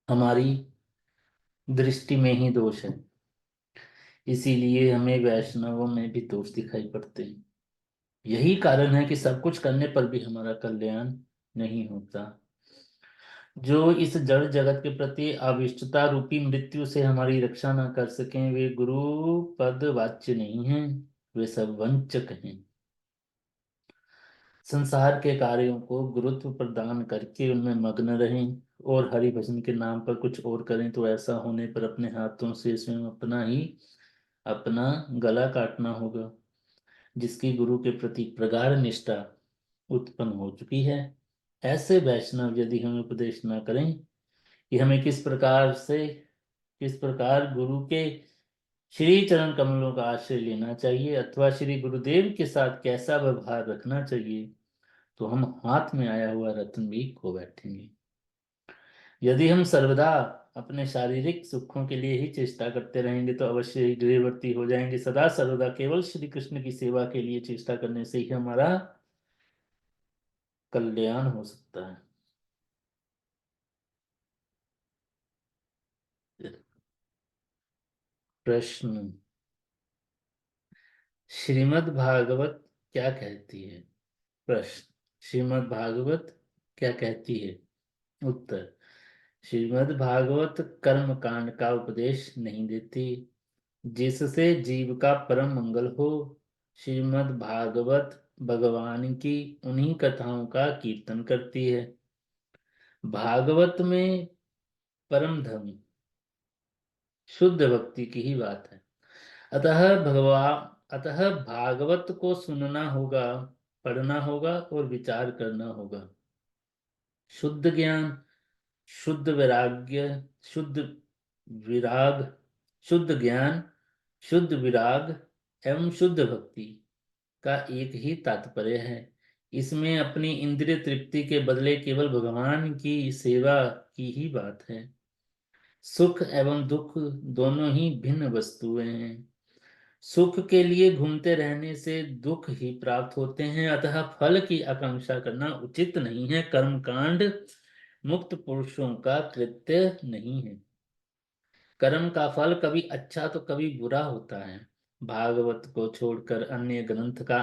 हमारी दृष्टि में ही दोष है, इसीलिए हमें वैष्णवों में भी दोष दिखाई पड़ते हैं। यही कारण है कि सब कुछ करने पर भी हमारा कल्याण नहीं होता। जो इस जड़ जगत के प्रति अविष्टता रूपी मृत्यु से हमारी रक्षा न कर सकें, वे गुरु पद वाच्य नहीं हैं, वे सब वंचक हैं। संसार के कार्यों को गुरुत्व प्रदान करके उनमें मग्न रहें और हरि भजन के नाम पर कुछ और करें, तो ऐसा होने पर अपने हाथों से स्वयं अपना गला काटना होगा। जिसकी गुरु के प्रति प्रगाढ़ निष्ठा उत्पन्न हो चुकी है, ऐसे वैष्णव यदि हमें उपदेश न करें कि हमें किस प्रकार गुरु के श्री चरण कमलों का आश्रय लेना चाहिए अथवा श्री गुरुदेव के साथ कैसा व्यवहार रखना चाहिए, तो हम हाथ में आया हुआ रत्न भी खो बैठेंगे। यदि हम सर्वदा अपने शारीरिक सुखों के लिए ही चेष्टा करते रहेंगे तो अवश्य ही गृहवर्ती हो जाएंगे। सदा सर्वदा केवल श्री कृष्ण की सेवा के लिए चेष्टा करने से ही हमारा कल्याण हो सकता है। प्रश्न, श्रीमद् भागवत क्या कहती है? प्रश्न, श्रीमद् भागवत क्या कहती है? उत्तर, श्रीमद् भागवत कर्म कांड का उपदेश नहीं देती जिससे जीव का परम मंगल हो। श्रीमद् भागवत भगवान की उन्हीं कथाओं का कीर्तन करती है। भागवत में परम धर्म शुद्ध भक्ति की ही बात है। अतः भागवत को सुनना होगा, पढ़ना होगा और विचार करना होगा। शुद्ध ज्ञान, शुद्ध वैराग्य, शुद्ध विराग, शुद्ध ज्ञान, शुद्ध विराग एवं शुद्ध भक्ति का एक ही तात्पर्य है। इसमें अपनी इंद्रिय तृप्ति के बदले केवल भगवान की सेवा की ही बात है। सुख एवं दुख दोनों ही भिन्न वस्तुएं हैं। सुख के लिए घूमते रहने से दुख ही प्राप्त होते हैं, अतः फल की आकांक्षा करना उचित नहीं है। कर्मकांड मुक्त पुरुषों का कृत्य नहीं है। कर्म का फल कभी अच्छा तो कभी बुरा होता है। भागवत को छोड़कर अन्य ग्रंथ का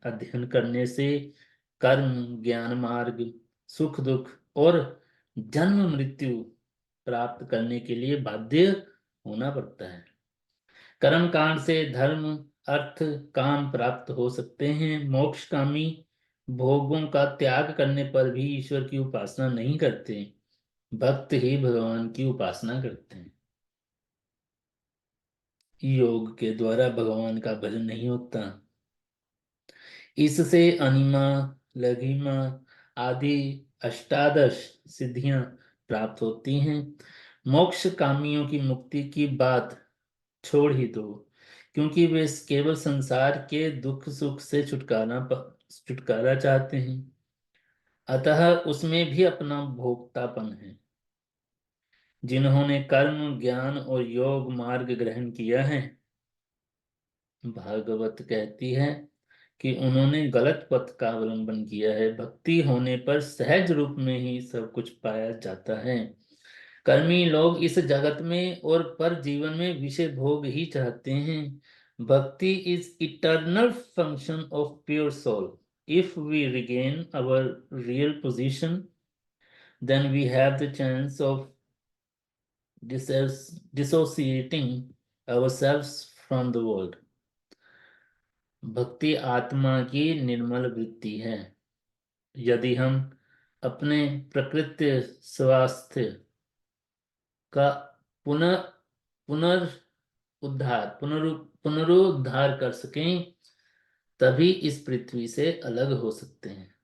अध्ययन करने से कर्म ज्ञान मार्ग, सुख दुख और जन्म मृत्यु प्राप्त करने के लिए बाध्य होना पड़ता है। कर्म कांड से धर्म अर्थ काम प्राप्त हो सकते हैं। मोक्षकामी भोगों का त्याग करने पर भी ईश्वर की उपासना नहीं करते, भक्त ही भगवान की उपासना करते हैं। योग के द्वारा भगवान का भजन नहीं होता। इससे अनिमा, लघिमा आदि अष्टादश सिद्धियां प्राप्त होती हैं। मोक्ष कामियों की मुक्ति की बात छोड़ ही दो, क्योंकि वे केवल संसार के दुख सुख से छुटकारा चाहते हैं, अतः उसमें भी अपना भोक्तापन है। जिन्होंने कर्म ज्ञान और योग मार्ग ग्रहण किया है, भागवत कहती है कि उन्होंने गलत पथ का अवलंबन किया है। भक्ति होने पर सहज रूप में ही सब कुछ पाया जाता है। कर्मी लोग इस जगत में और पर जीवन में विषय भोग ही चाहते हैं। Bhakti is eternal function of pure soul. If we regain our real position, then we have the chance of dissociating ourselves from the world. भक्ति आत्मा की निर्मल वृत्ति है। यदि हम अपने प्रकृति स्वास्थ्य का पुनः पुनरुद्धार कर सकें, तभी इस पृथ्वी से अलग हो सकते हैं।